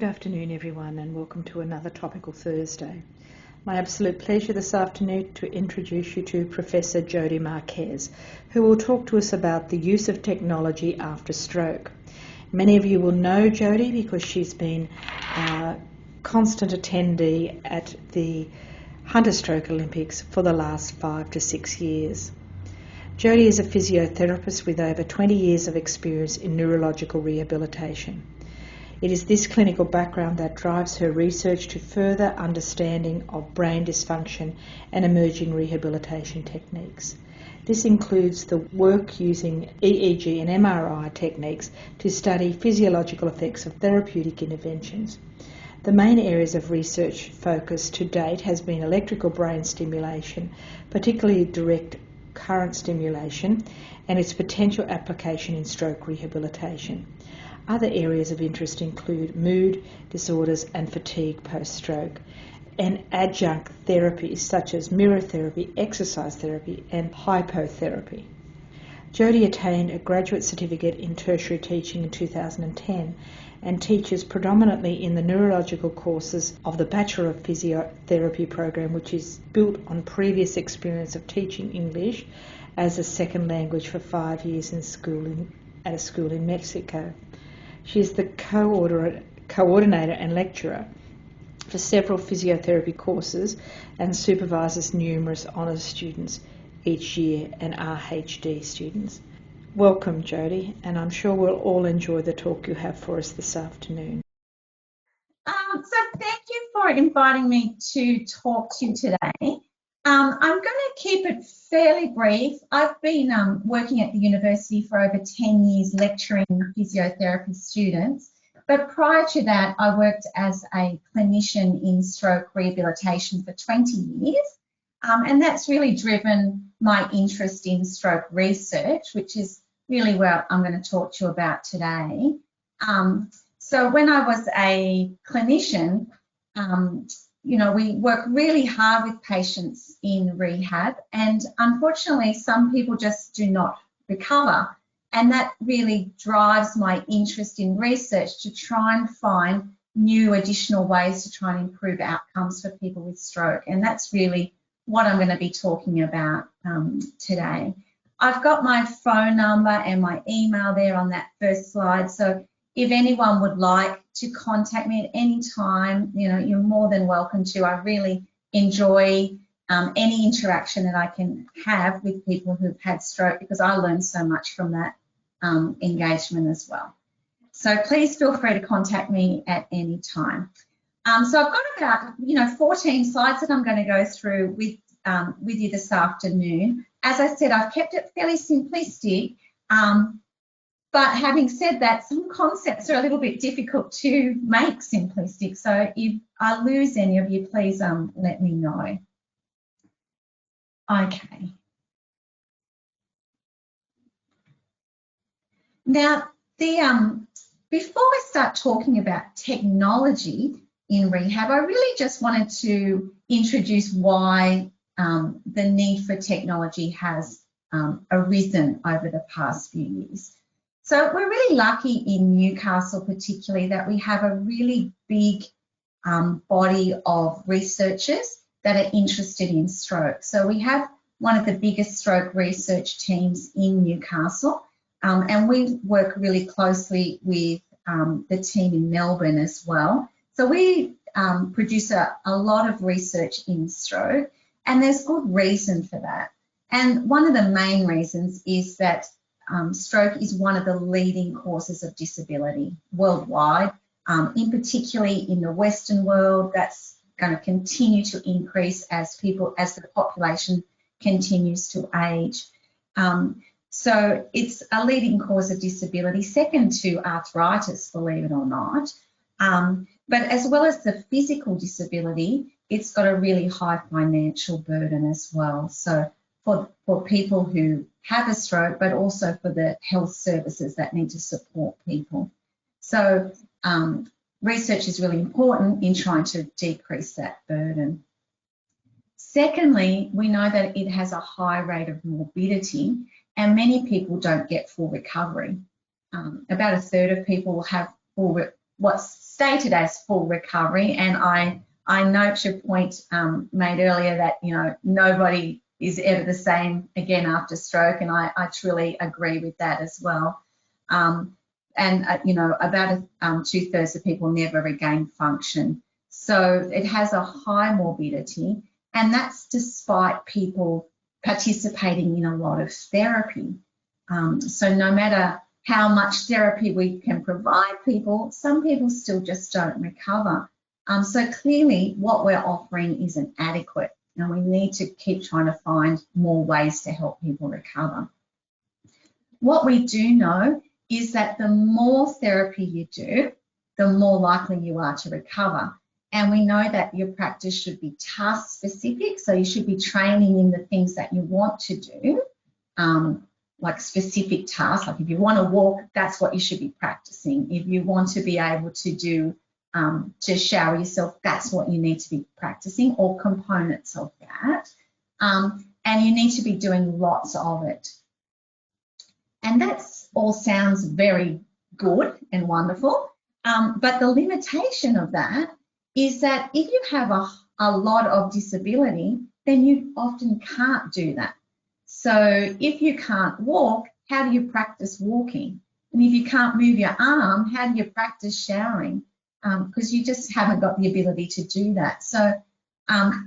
Good afternoon, everyone, and welcome to another Topical Thursday. My absolute pleasure this afternoon to introduce you to Professor Jodie Marquez, who will talk to us about the use of technology after stroke. Many of you will know Jodie because she's been a constant attendee at the Hunter Stroke Olympics for the last 5 to 6 years. Jodie is a physiotherapist with over 20 years of experience in neurological rehabilitation. It is this clinical background that drives her research to further understanding of brain dysfunction and emerging rehabilitation techniques. This includes the work using EEG and MRI techniques to study physiological effects of therapeutic interventions. The main areas of research focus to date has been electrical brain stimulation, particularly direct current stimulation, and its potential application in stroke rehabilitation. Other areas of interest include mood disorders and fatigue post-stroke, and adjunct therapies such as mirror therapy, exercise therapy, and hippotherapy. Jodie attained a graduate certificate in tertiary teaching in 2010 and teaches predominantly in the neurological courses of the Bachelor of Physiotherapy Program, which is built on previous experience of teaching English as a second language for 5 years at a school in Mexico. She is the coordinator and lecturer for several physiotherapy courses and supervises numerous honours students each year and RHD students. Welcome, Jodie, and I'm sure we'll all enjoy the talk you have for us this afternoon. So thank you for inviting me to talk to you today. I'm going to keep it fairly brief. I've been working at the university for over 10 years lecturing physiotherapy students, but prior to that I worked as a clinician in stroke rehabilitation for 20 years, and that's really driven my interest in stroke research, which is really what I'm going to talk to you about today. So when I was a clinician, we work really hard with patients in rehab, and unfortunately some people just do not recover, and that really drives my interest in research to try and find new additional ways to try and improve outcomes for people with stroke, and that's really what I'm going to be talking about today. I've got my phone number and my email there on that first slide, so if anyone would like to contact me at any time, you're more than welcome to. I really enjoy any interaction that I can have with people who've had stroke because I learn so much from that engagement as well. So please feel free to contact me at any time. So I've got about 14 slides that I'm going to go through with you this afternoon. As I said, I've kept it fairly simplistic. But having said that, some concepts are a little bit difficult to make simplistic. So if I lose any of you, please let me know. Okay. Now, before I start talking about technology in rehab, I really just wanted to introduce why the need for technology has arisen over the past few years. So we're really lucky in Newcastle particularly that we have a really big body of researchers that are interested in stroke. So we have one of the biggest stroke research teams in Newcastle, and we work really closely with the team in Melbourne as well. So we produce a lot of research in stroke, and there's good reason for that. And one of the main reasons is that stroke is one of the leading causes of disability worldwide, in particularly in the Western world. That's going to continue to increase as the population continues to age. So it's a leading cause of disability, second to arthritis, believe it or not. But as well as the physical disability, it's got a really high financial burden as well. So for people who have a stroke, but also for the health services that need to support people. So research is really important in trying to decrease that burden. Secondly, we know that it has a high rate of morbidity, and many people don't get full recovery. About a third of people will have what's stated as full recovery, and I note your point made earlier that, you know, nobody is ever the same again after stroke, and I truly agree with that as well. You know, about 2/3 of people never regain function. So it has a high morbidity, and that's despite people participating in a lot of therapy. So no matter how much therapy we can provide people, some people still just don't recover. So clearly what we're offering isn't adequate, and we need to keep trying to find more ways to help people recover. What we do know is that the more therapy you do, the more likely you are to recover. And we know that your practice should be task specific, so you should be training in the things that you want to do, like specific tasks. Like if you want to walk, that's what you should be practicing. If you want to be able to do, to shower yourself, that's what you need to be practicing, or components of that. And you need to be doing lots of it. And that all sounds very good and wonderful, but the limitation of that is that if you have a lot of disability, then you often can't do that. So if you can't walk, how do you practice walking? And if you can't move your arm, how do you practice showering? Because you just haven't got the ability to do that. So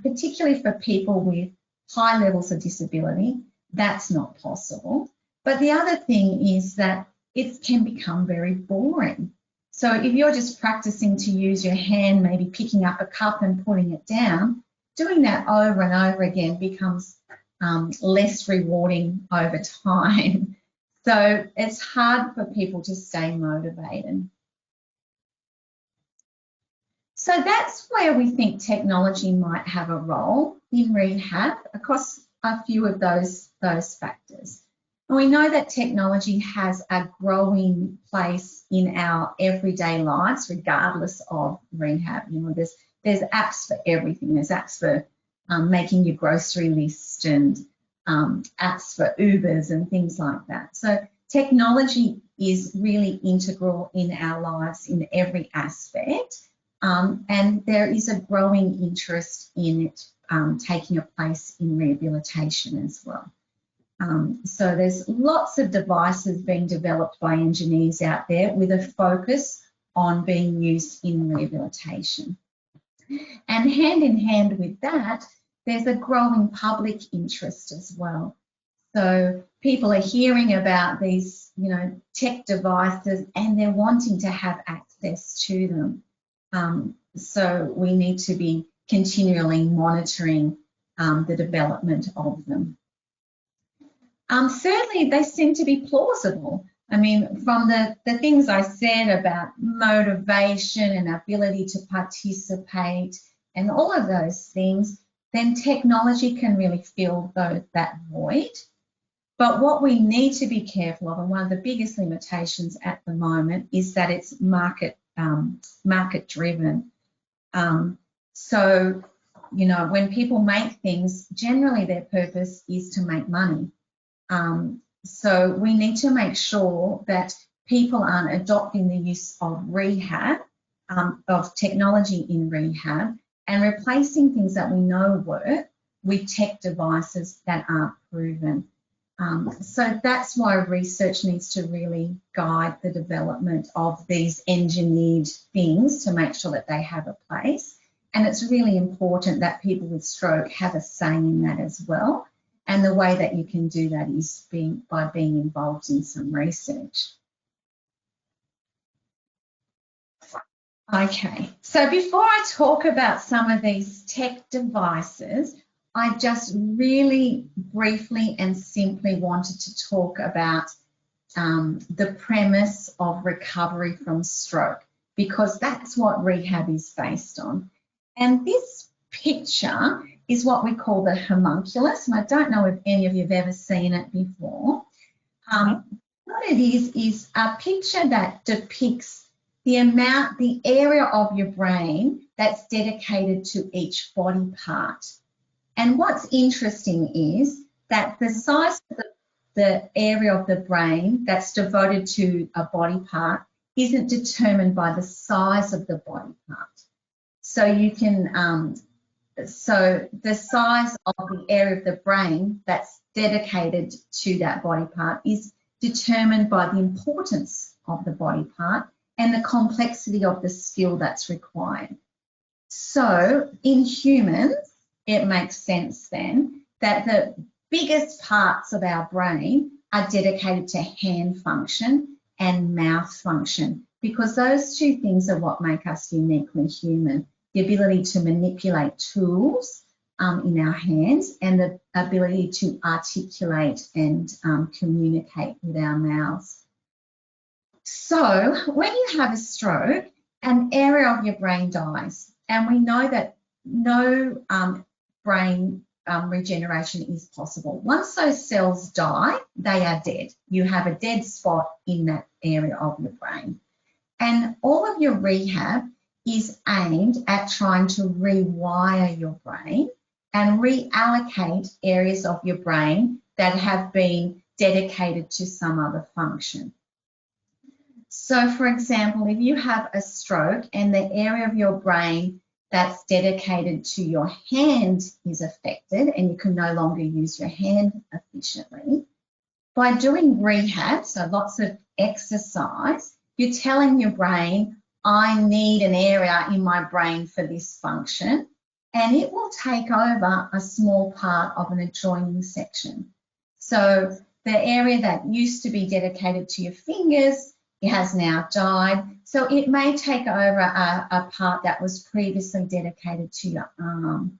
particularly for people with high levels of disability, that's not possible. But the other thing is that it can become very boring. So if you're just practicing to use your hand, maybe picking up a cup and putting it down, doing that over and over again becomes less rewarding over time. So it's hard for people to stay motivated. So that's where we think technology might have a role in rehab across a few of those factors. And we know that technology has a growing place in our everyday lives, regardless of rehab. You know, there's apps for everything. There's apps for making your grocery list, and apps for Ubers and things like that. So technology is really integral in our lives in every aspect, and there is a growing interest in it taking a place in rehabilitation as well. So there's lots of devices being developed by engineers out there with a focus on being used in rehabilitation. And hand in hand with that, there's a growing public interest as well. So people are hearing about these, you know, tech devices, and they're wanting to have access to them. So we need to be continually monitoring the development of them. Thirdly, they seem to be plausible. I mean, from the things I said about motivation and ability to participate and all of those things, then technology can really fill that void. But what we need to be careful of, and one of the biggest limitations at the moment, is that it's market driven. So, you know, when people make things, generally their purpose is to make money. So we need to make sure that people aren't adopting the use of rehab, of technology in rehab, and replacing things that we know work with tech devices that aren't proven. So that's why research needs to really guide the development of these engineered things to make sure that they have a place. And it's really important that people with stroke have a say in that as well. And the way that you can do that is by being involved in some research. Okay, so before I talk about some of these tech devices, I just really briefly and simply wanted to talk about the premise of recovery from stroke, because that's what rehab is based on. And this picture is what we call the homunculus, and I don't know if any of you have ever seen it before. What it is a picture that depicts the area of your brain that's dedicated to each body part. And what's interesting is that the size of the area of the brain that's devoted to a body part isn't determined by the size of the body part. So you can, so the size of the area of the brain that's dedicated to that body part is determined by the importance of the body part and the complexity of the skill that's required. So in humans, it makes sense then that the biggest parts of our brain are dedicated to hand function and mouth function, because those two things are what make us uniquely human. The ability to manipulate tools in our hands and the ability to articulate and communicate with our mouths. So when you have a stroke, an area of your brain dies, and we know that no brain regeneration is possible. Once those cells die, they are dead. You have a dead spot in that area of your brain. And all of your rehab is aimed at trying to rewire your brain and reallocate areas of your brain that have been dedicated to some other function. So for example, if you have a stroke and the area of your brain that's dedicated to your hand is affected and you can no longer use your hand efficiently, by doing rehab, so lots of exercise, you're telling your brain, I need an area in my brain for this function, and it will take over a small part of an adjoining section. So the area that used to be dedicated to your fingers, it has now died. So it may take over a part that was previously dedicated to your arm.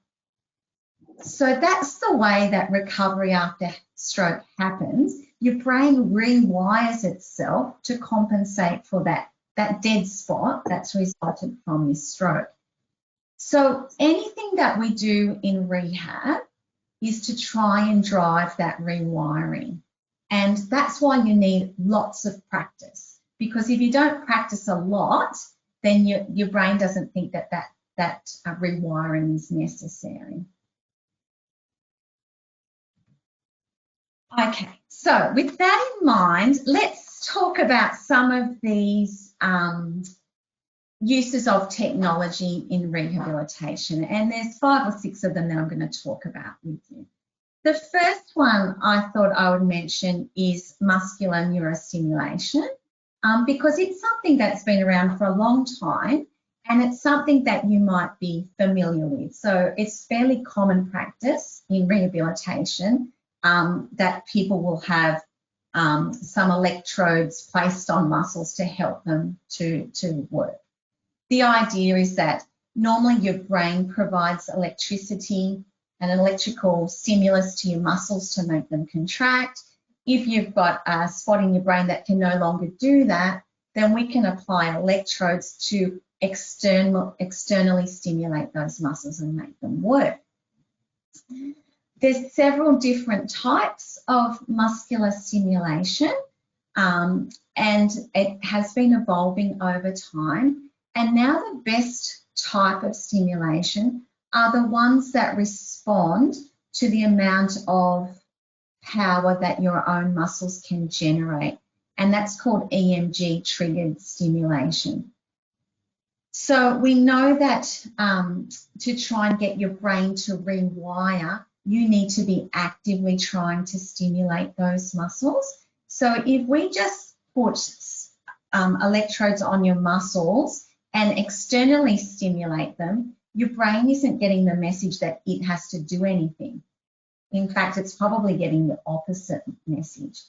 So that's the way that recovery after stroke happens. Your brain rewires itself to compensate for that dead spot that's resulted from your stroke. So anything that we do in rehab is to try and drive that rewiring. And that's why you need lots of practice. Because if you don't practice a lot, then your brain doesn't think that rewiring is necessary. Okay, so with that in mind, let's talk about some of these uses of technology in rehabilitation. And there's 5 or 6 of them that I'm going to talk about with you. The first one I thought I would mention is muscular neurostimulation, because it's something that's been around for a long time and it's something that you might be familiar with. So it's fairly common practice in rehabilitation that people will have some electrodes placed on muscles to help them to work. The idea is that normally your brain provides electricity and an electrical stimulus to your muscles to make them contract. If you've got a spot in your brain that can no longer do that, then we can apply electrodes to externally stimulate those muscles and make them work. There's several different types of muscular stimulation, and it has been evolving over time. And now the best type of stimulation are the ones that respond to the amount of power that your own muscles can generate. And that's called EMG triggered stimulation. So we know that to try and get your brain to rewire, you need to be actively trying to stimulate those muscles. So if we just put electrodes on your muscles and externally stimulate them, your brain isn't getting the message that it has to do anything. In fact, it's probably getting the opposite message.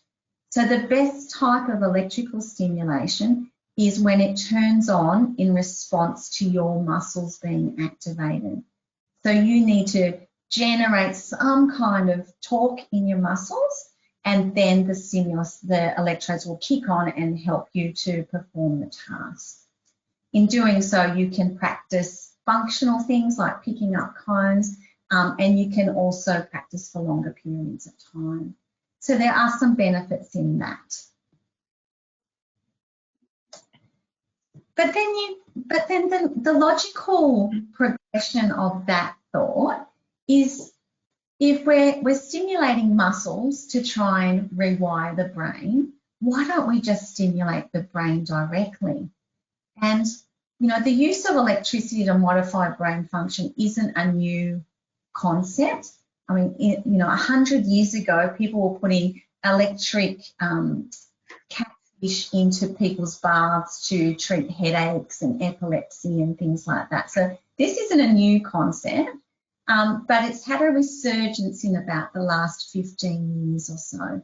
So the best type of electrical stimulation is when it turns on in response to your muscles being activated. So you need to generate some kind of torque in your muscles, and then the stimulus, the electrodes will kick on and help you to perform the task. In doing so, you can practice functional things like picking up cones, and you can also practice for longer periods of time. So there are some benefits in that. But then the logical progression of that thought is, if we're stimulating muscles to try and rewire the brain, why don't we just stimulate the brain directly? And, you know, the use of electricity to modify brain function isn't a new concept. I mean, you know, 100 years ago, people were putting electric catfish into people's baths to treat headaches and epilepsy and things like that. So this isn't a new concept, but it's had a resurgence in about the last 15 years or so.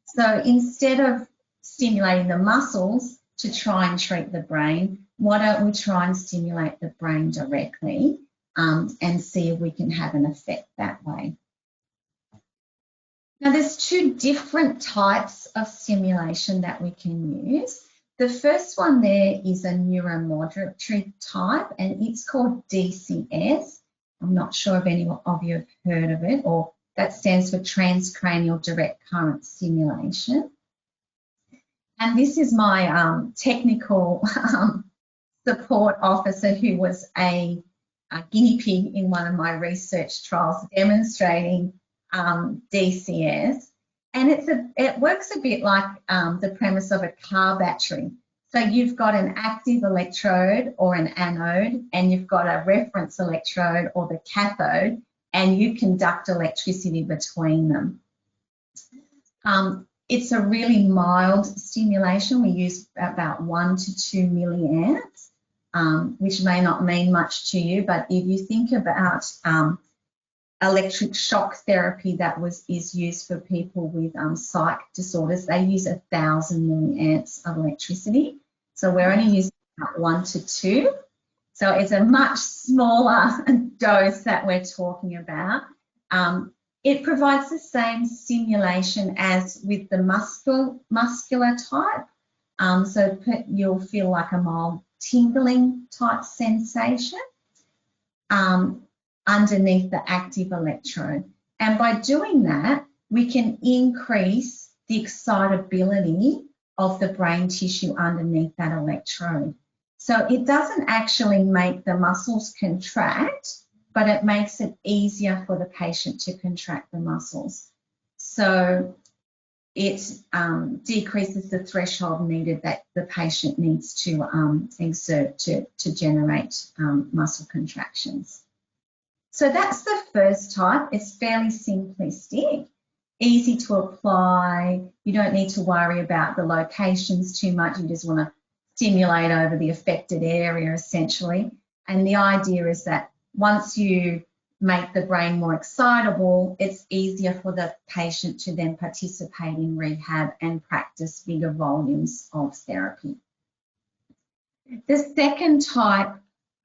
So instead of stimulating the muscles to try and treat the brain, why don't we try and stimulate the brain directly and see if we can have an effect that way? Now, there's two different types of stimulation that we can use. The first one there is a neuromodulatory type, and it's called DCS. I'm not sure if any of you have heard of it, or that stands for transcranial direct current stimulation. And this is my technical support officer who was a guinea pig in one of my research trials demonstrating DCS, and it works a bit like the premise of a car battery. So you've got an active electrode or an anode, and you've got a reference electrode or the cathode, and you conduct electricity between them. It's a really mild stimulation. We use about 1 to 2 milliamps, which may not mean much to you, but if you think about electric shock therapy that is used for people with psych disorders, they use 1,000 milliamps of electricity. So we're only using about 1 to 2. So it's a much smaller dose that we're talking about. It provides the same stimulation as with the muscular type. So you'll feel like a mild tingling type sensation underneath the active electrode. And by doing that, we can increase the excitability of the brain tissue underneath that electrode. So it doesn't actually make the muscles contract, but it makes it easier for the patient to contract the muscles. So it decreases the threshold needed that the patient needs to exert to generate muscle contractions. So that's the first type. It's fairly simplistic, easy to apply. You don't need to worry about the locations too much. You just want to stimulate over the affected area, essentially. And the idea is that once you make the brain more excitable, it's easier for the patient to then participate in rehab and practice bigger volumes of therapy. The second type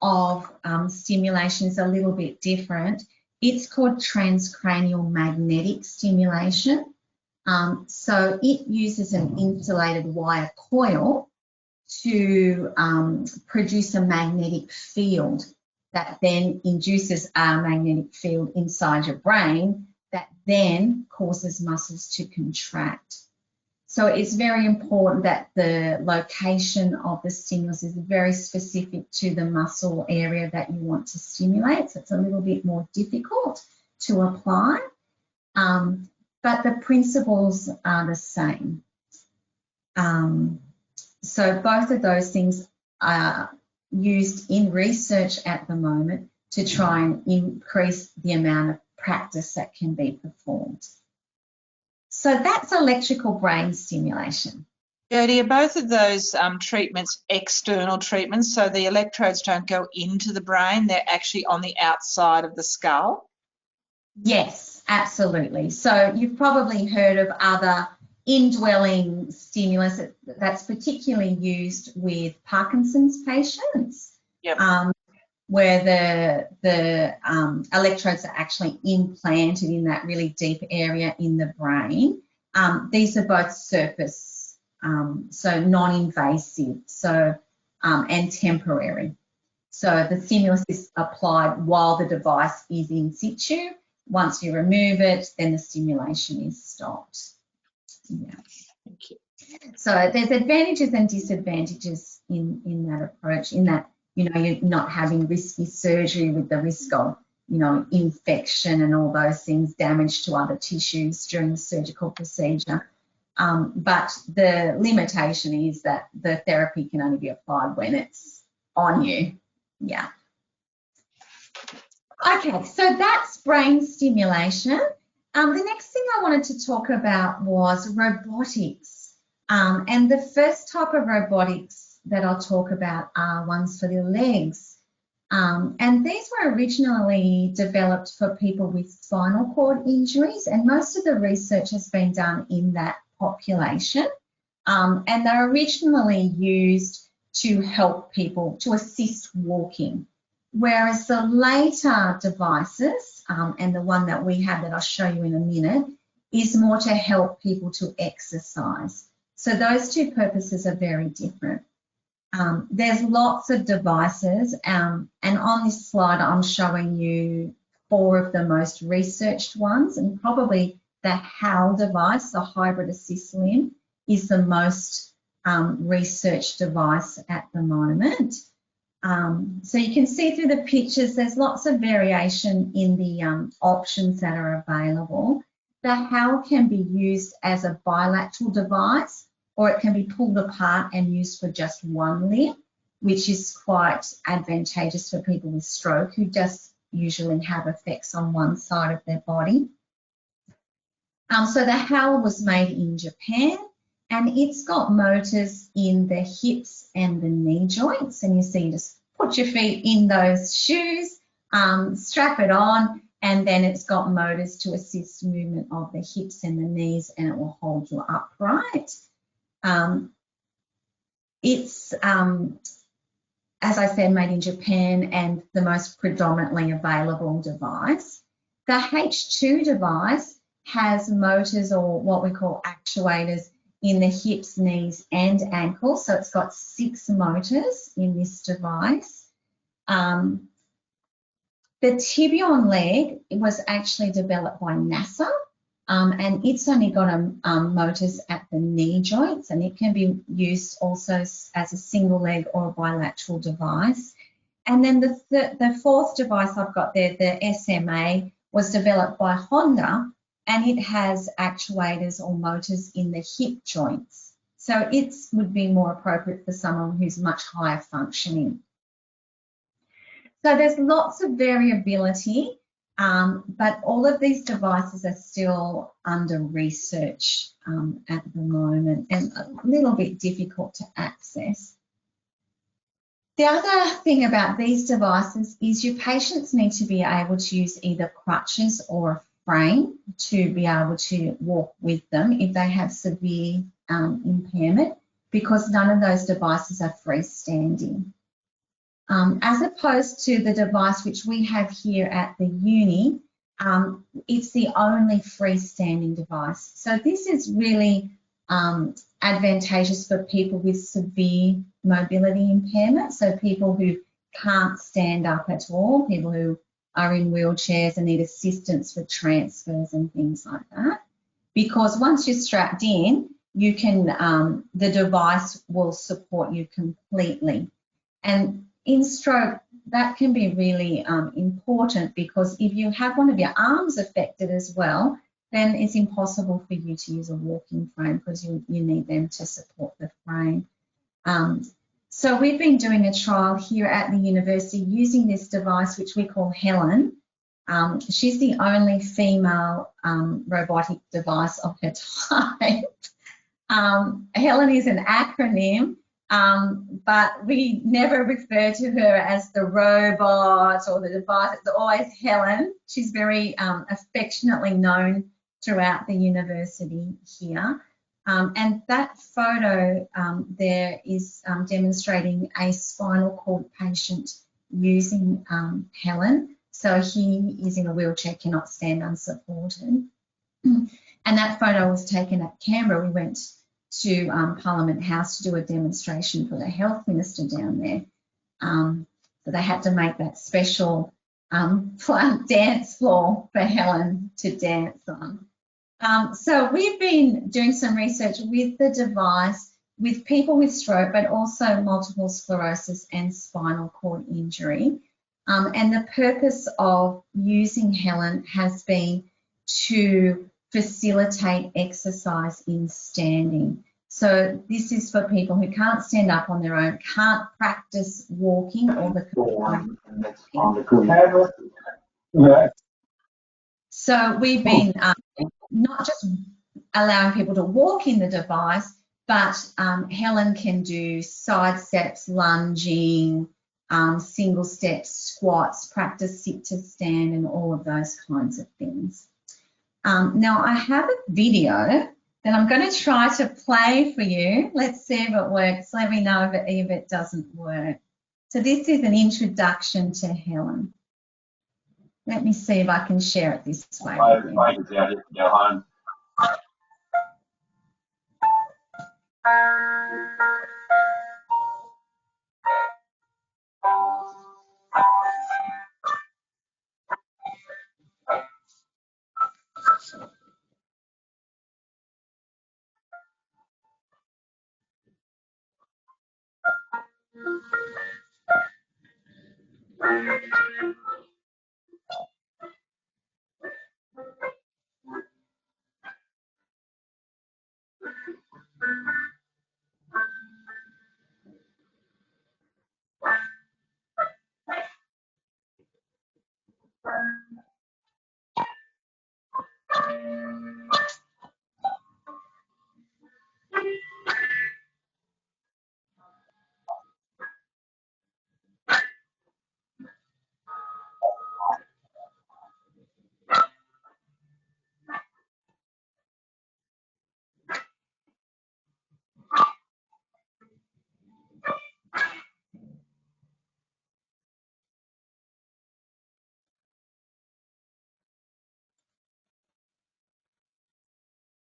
of stimulation is a little bit different. It's called transcranial magnetic stimulation. So it uses an insulated wire coil to produce a magnetic field that then induces a magnetic field inside your brain that then causes muscles to contract. So it's very important that the location of the stimulus is very specific to the muscle area that you want to stimulate. So it's a little bit more difficult to apply, but the principles are the same. So both of those things are used in research at the moment to try and increase the amount of practice that can be performed. So that's electrical brain stimulation. Jodie, are both of those treatments external treatments, so the electrodes don't go into the brain, they're actually on the outside of the skull? Yes, absolutely. So you've probably heard of other indwelling stimulus that's particularly used with Parkinson's patients. Yep. Where the electrodes are actually implanted in that really deep area in the brain. These are both surface, so non-invasive, so and temporary. So the stimulus is applied while the device is in situ. Once you remove it, then the stimulation is stopped. Yeah. Thank you. So there's advantages and disadvantages in that approach, in that, you know, you're not having risky surgery with the risk of, you know, infection and all those things, damage to other tissues during the surgical procedure. but the limitation is that the therapy can only be applied when it's on you. Yeah. Okay, so that's brain stimulation. The next thing I wanted to talk about was robotics. And the first type of robotics that I'll talk about are ones for the legs. And these were originally developed for people with spinal cord injuries, and most of the research has been done in that population. And they're originally used to help people, to assist walking. Whereas the later devices, and the one that we have that I'll show you in a minute, is more to help people to exercise. So those two purposes are very different. There's lots of devices, and on this slide I'm showing you 4 of the most researched ones, and probably the HAL device, the hybrid assist limb, is the most researched device at the moment. So you can see through the pictures there's lots of variation in the options that are available. The HAL can be used as a bilateral device, or it can be pulled apart and used for just one limb, which is quite advantageous for people with stroke who just usually have effects on one side of their body. So the HAL was made in Japan, and it's got motors in the hips and the knee joints. And you see, just put your feet in those shoes, strap it on, and then it's got motors to assist movement of the hips and the knees, and it will hold you upright. It's, as I said, made in Japan and the most predominantly available device. The H2 device has motors, or what we call actuators, in the hips, knees and ankles. So it's got 6 motors in this device. The tibial leg was actually developed by NASA. And it's only got motors at the knee joints, and it can be used also as a single leg or a bilateral device. And then the 4th device I've got there, the SMA, was developed by Honda, and it has actuators or motors in the hip joints. So it would be more appropriate for someone who's much higher functioning. So there's lots of variability. But all of these devices are still under research at the moment, and a little bit difficult to access. The other thing about these devices is your patients need to be able to use either crutches or a frame to be able to walk with them if they have severe impairment, because none of those devices are freestanding. As opposed to the device which we have here at the uni, it's the only freestanding device. So this is really advantageous for people with severe mobility impairment, so people who can't stand up at all, people who are in wheelchairs and need assistance for transfers and things like that. Because once you're strapped in, you can, the device will support you completely. And in stroke, that can be really important, because if you have one of your arms affected as well, then it's impossible for you to use a walking frame, because you need them to support the frame. So we've been doing a trial here at the university using this device, which we call Helen. She's the only female robotic device of her type. Helen is an acronym. But we never refer to her as the robot or the device. It's always Helen. She's very affectionately known throughout the university here. And that photo there is demonstrating a spinal cord patient using Helen. So he is in a wheelchair, cannot stand unsupported. And that photo was taken at Canberra. We went to Parliament House to do a demonstration for the health minister down there. So they had to make that special dance floor for Helen to dance on. So we've been doing some research with the device with people with stroke, but also multiple sclerosis and spinal cord injury. And the purpose of using Helen has been to facilitate exercise in standing. So this is for people who can't stand up on their own, can't practice walking or the So we've been not just allowing people to walk in the device, but Helen can do side steps, lunging, single steps, squats, practice sit to stand, and all of those kinds of things. Now I have a video that I'm going to try to play for you. Let's see if it works. Let me know if it doesn't work. So this is an introduction to Helen. Let me see if I can share it this way. Go home.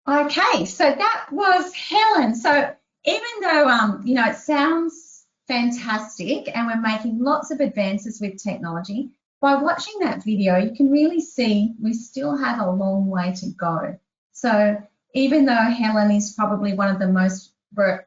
Okay, so that was Helen. So even though, you know, it sounds fantastic and we're making lots of advances with technology, by watching that video, you can really see we still have a long way to go. So even though Helen is probably one of the most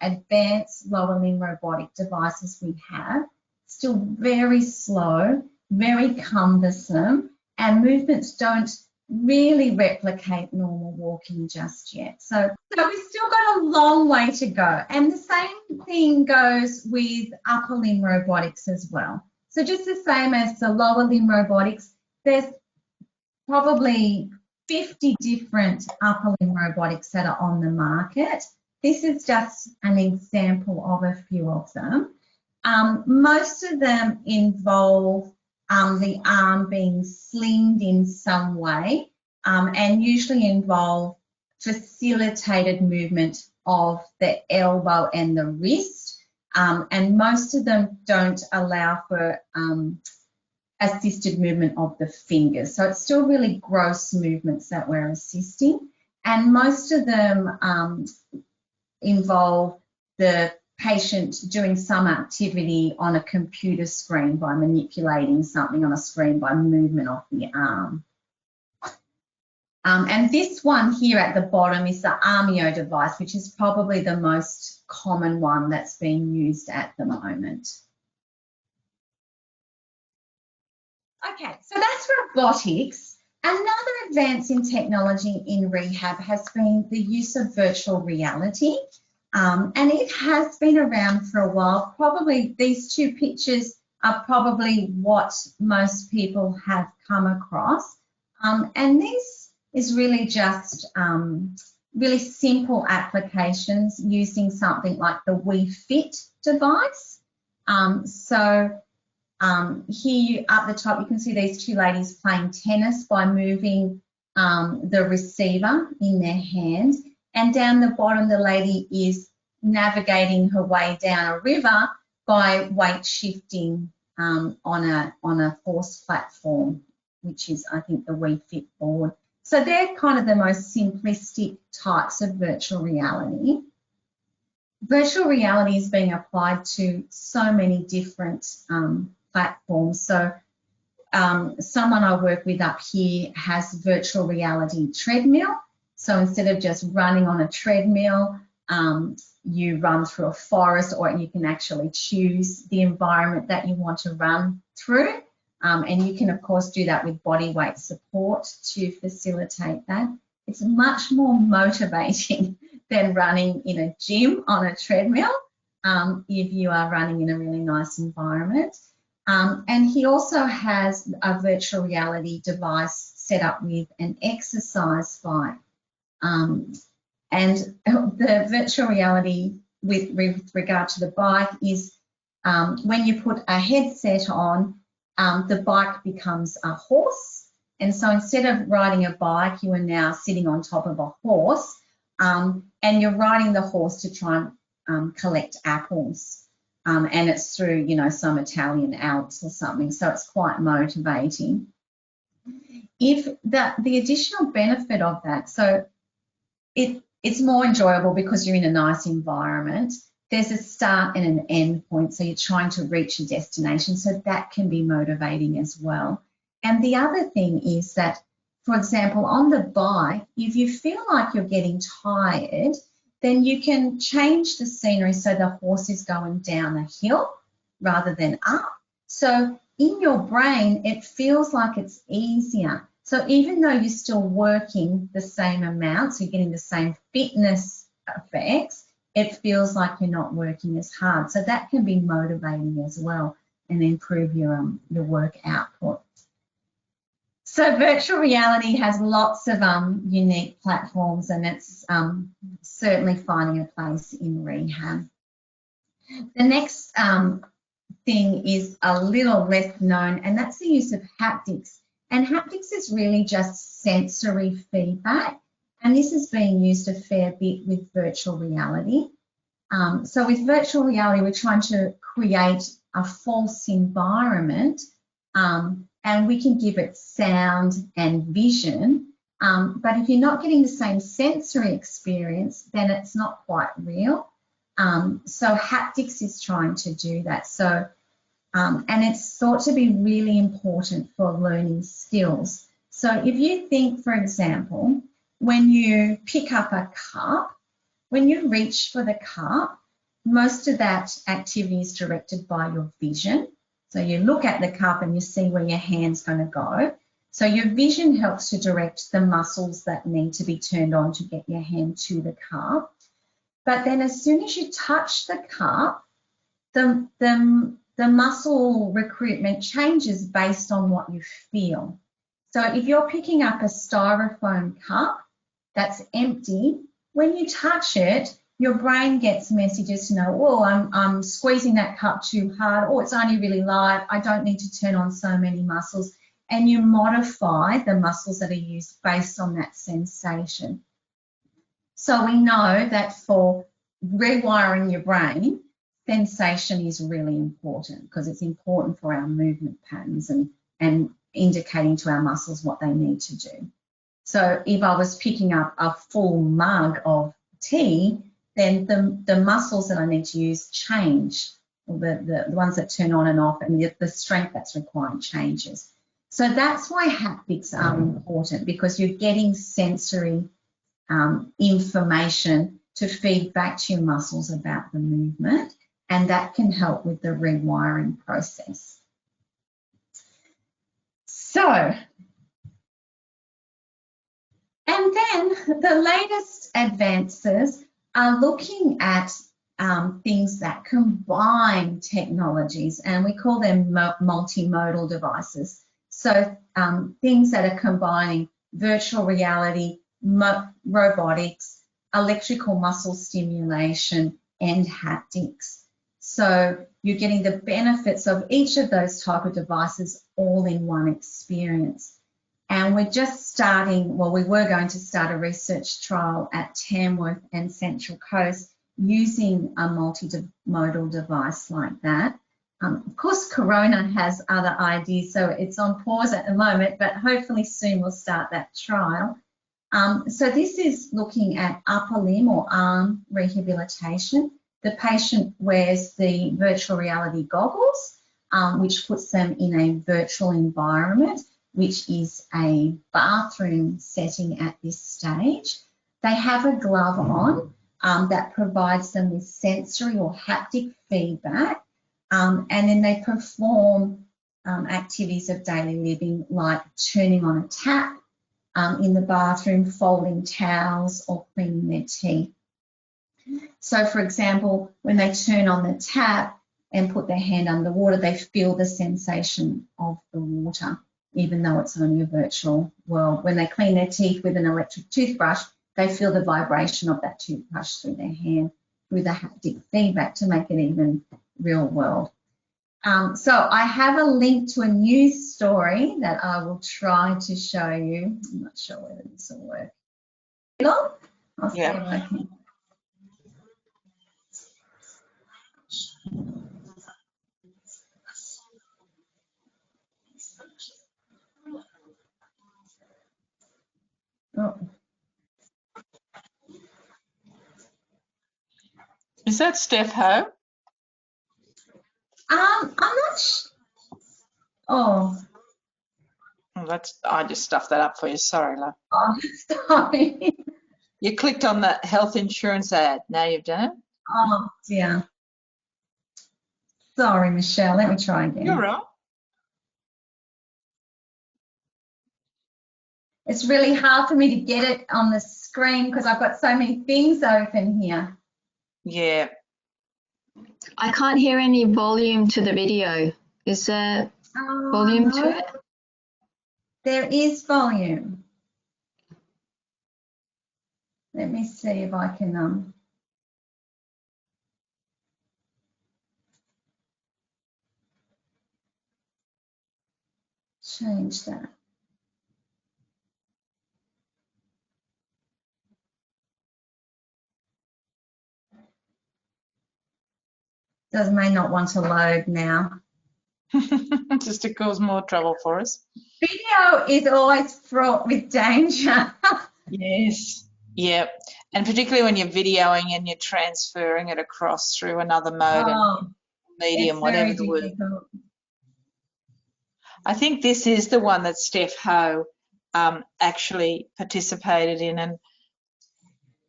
advanced lower limb robotic devices we have, still very slow, very cumbersome, and movements don't really replicate normal walking just yet. So we've still got a long way to go. And the same thing goes with upper limb robotics as well. So just the same as the lower limb robotics, there's probably 50 different upper limb robotics that are on the market. This is just an example of a few of them. Most of them involve the arm being slinged in some way and usually involve facilitated movement of the elbow and the wrist, and most of them don't allow for assisted movement of the fingers. So it's still really gross movements that we're assisting, and most of them involve the patient doing some activity on a computer screen by manipulating something on a screen by movement of the arm. And this one here at the bottom is the Armio device, which is probably the most common one that's being used at the moment. Okay, so that's robotics. Another advance in technology in rehab has been the use of virtual reality. And it has been around for a while. Probably these two pictures are probably what most people have come across. And this is really just really simple applications using something like the Wii Fit device. Here up the top, you can see these two ladies playing tennis by moving the receiver in their hand. And down the bottom, the lady is navigating her way down a river by weight shifting on a horse platform, which is, I think, the Wii Fit board. So they're kind of the most simplistic types of virtual reality. Virtual reality is being applied to so many different platforms. So someone I work with up here has virtual reality treadmill. So instead of just running on a treadmill, you run through a forest, or you can actually choose the environment that you want to run through. And you can, of course, do that with body weight support to facilitate that. It's much more motivating than running in a gym on a treadmill if you are running in a really nice environment. And he also has a virtual reality device set up with an exercise bike. And the virtual reality with regard to the bike is when you put a headset on, the bike becomes a horse. And so instead of riding a bike, you are now sitting on top of a horse, and you're riding the horse to try and collect apples. And it's through, you know, some Italian Alps or something, so it's quite motivating. If the additional benefit of that, so it's more enjoyable because you're in a nice environment. There's a start and an end point, so you're trying to reach a destination, so that can be motivating as well. And the other thing is that, for example, on the bike, if you feel like you're getting tired, then you can change the scenery so the horse is going down a hill rather than up. So in your brain, it feels like it's easier. So even though you're still working the same amount, so you're getting the same fitness effects, it feels like you're not working as hard. So that can be motivating as well and improve your work output. So virtual reality has lots of unique platforms, and it's certainly finding a place in rehab. The next thing is a little less known, and that's the use of haptics. And haptics is really just sensory feedback, and this is being used a fair bit with virtual reality. So with virtual reality, we're trying to create a false environment, and we can give it sound and vision, but if you're not getting the same sensory experience, then it's not quite real. So haptics is trying to do that. So, and it's thought to be really important for learning skills. So if you think, for example, when you pick up a cup, when you reach for the cup, most of that activity is directed by your vision. So you look at the cup and you see where your hand's going to go. So your vision helps to direct the muscles that need to be turned on to get your hand to the cup. But then as soon as you touch the cup, the muscle recruitment changes based on what you feel. So if you're picking up a styrofoam cup that's empty, when you touch it, your brain gets messages to know, oh, I'm squeezing that cup too hard, or it's only really light, I don't need to turn on so many muscles. And you modify the muscles that are used based on that sensation. So we know that for rewiring your brain, sensation is really important because it's important for our movement patterns and indicating to our muscles what they need to do. So if I was picking up a full mug of tea, then the muscles that I need to use change, the ones that turn on and off, and the strength that's required changes. So that's why haptics are important, because you're getting sensory information to feed back to your muscles about the movement, and that can help with the rewiring process. So, and then the latest advances are looking at things that combine technologies, and we call them multimodal devices. So things that are combining virtual reality, robotics, electrical muscle stimulation, and haptics. So you're getting the benefits of each of those type of devices all in one experience. And we're just starting, well, we were going to start a research trial at Tamworth and Central Coast using a multimodal device like that. Of course, Corona has other ideas, so it's on pause at the moment, but hopefully soon we'll start that trial. So this is looking at upper limb or arm rehabilitation. The patient wears the virtual reality goggles, which puts them in a virtual environment, which is a bathroom setting at this stage. They have a glove on that provides them with sensory or haptic feedback, and then they perform activities of daily living like turning on a tap, in the bathroom folding towels or cleaning their teeth. So, for example, when they turn on the tap and put their hand under water, they feel the sensation of the water, even though it's only a virtual world. When they clean their teeth with an electric toothbrush, they feel the vibration of that toothbrush through their hand, through the haptic feedback, to make it even real world. So I have a link to a news story that I will try to show you. I'm not sure whether this will work. I'll see if I can. Oh. Is that Steph Ho? I'm not Oh. I just stuffed that up for you. Sorry, love. Oh, sorry. You clicked on the health insurance ad. Now you've done it. Oh, dear. Sorry, Michelle. Let me try again. You're right. It's really hard for me to get it on the screen because I've got so many things open here. Yeah. I can't hear any volume to the video. Is there volume to it? There is volume. Let me see if I can change that. May not want to load now. Just to cause more trouble for us. Video is always fraught with danger. Yes. Yeah. And particularly when you're videoing and you're transferring it across through another mode and medium, whatever the word. I think this is the one that Steph Ho actually participated in, and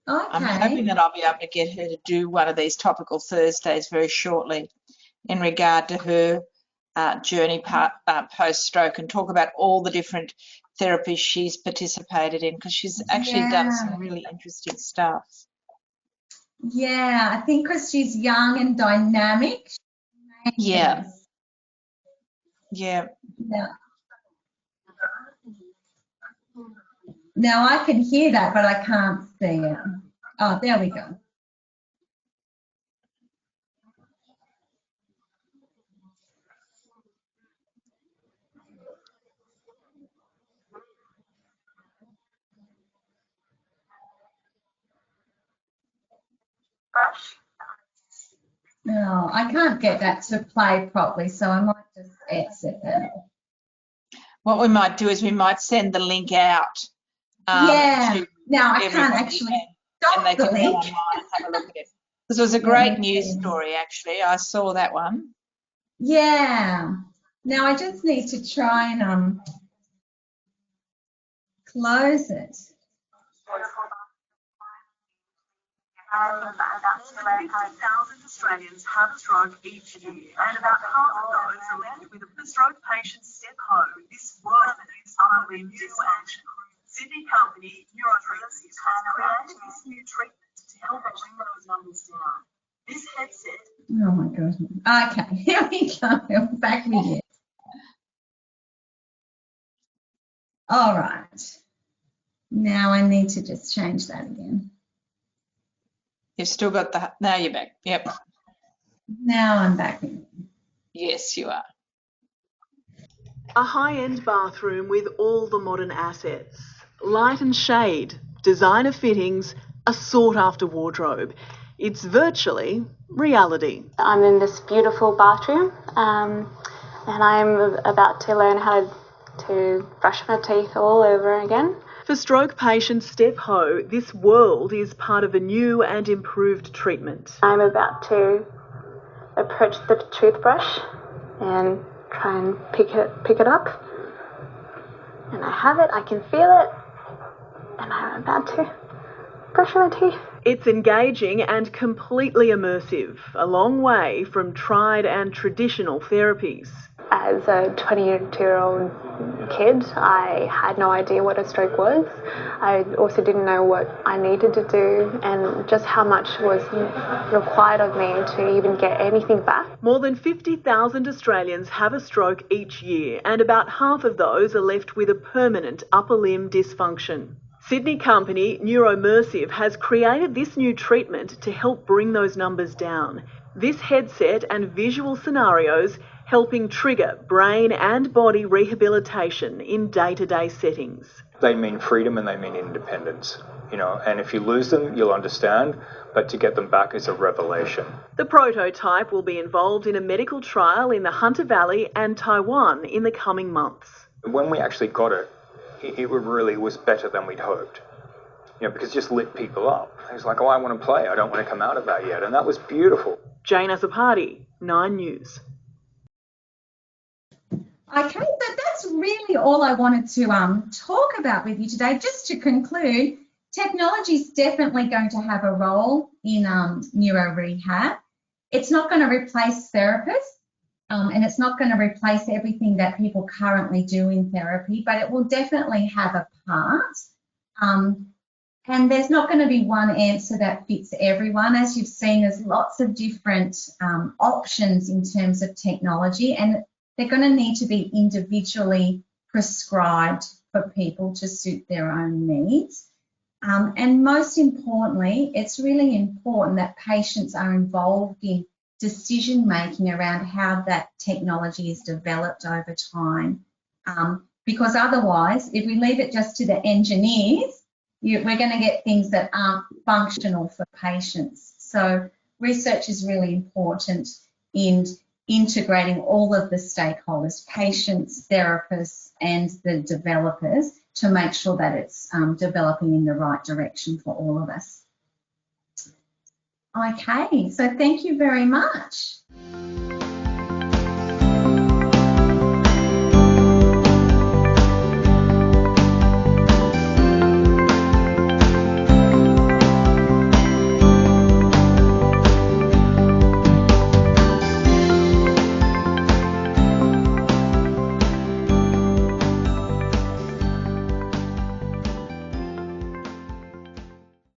I'm hoping that I'll be able to get her to do one of these topical Thursdays very shortly in regard to her journey post-stroke, and talk about all the different therapies she's participated in, because she's actually done some really interesting stuff. Yeah, I think because she's young and dynamic. Yeah. Yeah. Now I can hear that, but I can't see it. Oh, there we go. No, I can't get that to play properly, so I might just exit that. What we might do is we might send the link out. Now I can't actually stop and they the can link. go online and have a look at it. This was a great news story, actually. I saw that one. Yeah. Now I just need to try and close it. About 50,000 Australians have a stroke each year, and about half of those are linked with a stroke patient step home. This world is under new expansion. Sydney company Neurological has created this new treatment to help bring those numbers down. This headset. Oh my goodness. Okay, here we go. Back with you. All right. Now I need to just change that again. You've still got the, now you're back. Yep. Now I'm back in. Yes, you are. A high-end bathroom with all the modern assets. Light and shade, designer fittings, a sought-after wardrobe. It's virtually reality. I'm in this beautiful bathroom and I'm about to learn how to brush my teeth all over again. For stroke patient Steph Ho, this world is part of a new and improved treatment. I'm about to approach the toothbrush and try and pick it up. And I have it, I can feel it, and I'm about to brush my teeth. It's engaging and completely immersive, a long way from tried and traditional therapies. As a 22-year-old kid, I had no idea what a stroke was. I also didn't know what I needed to do and just how much was required of me to even get anything back. More than 50,000 Australians have a stroke each year, and about half of those are left with a permanent upper limb dysfunction. Sydney company Neuromersive has created this new treatment to help bring those numbers down. This headset and visual scenarios helping trigger brain and body rehabilitation in day-to-day settings. They mean freedom and they mean independence, and if you lose them, you'll understand, but to get them back is a revelation. The prototype will be involved in a medical trial in the Hunter Valley and Taiwan in the coming months. When we actually got it, it really was better than we'd hoped, because it just lit people up. It was like, oh, I want to play, I don't want to come out of that yet, and that was beautiful. Jane Azzopardi, 9 News. Okay, so that's really all I wanted to talk about with you today. Just to conclude, technology is definitely going to have a role in neuro rehab. It's not going to replace therapists, and it's not going to replace everything that people currently do in therapy, but it will definitely have a part. And there's not going to be one answer that fits everyone. As you've seen, there's lots of different options in terms of technology, and they're going to need to be individually prescribed for people to suit their own needs. And most importantly, it's really important that patients are involved in decision making around how that technology is developed over time. Because otherwise, if we leave it just to the engineers, we're going to get things that aren't functional for patients. So research is really important in integrating all of the stakeholders, patients, therapists, and the developers to make sure that it's developing in the right direction for all of us. Okay, so thank you very much.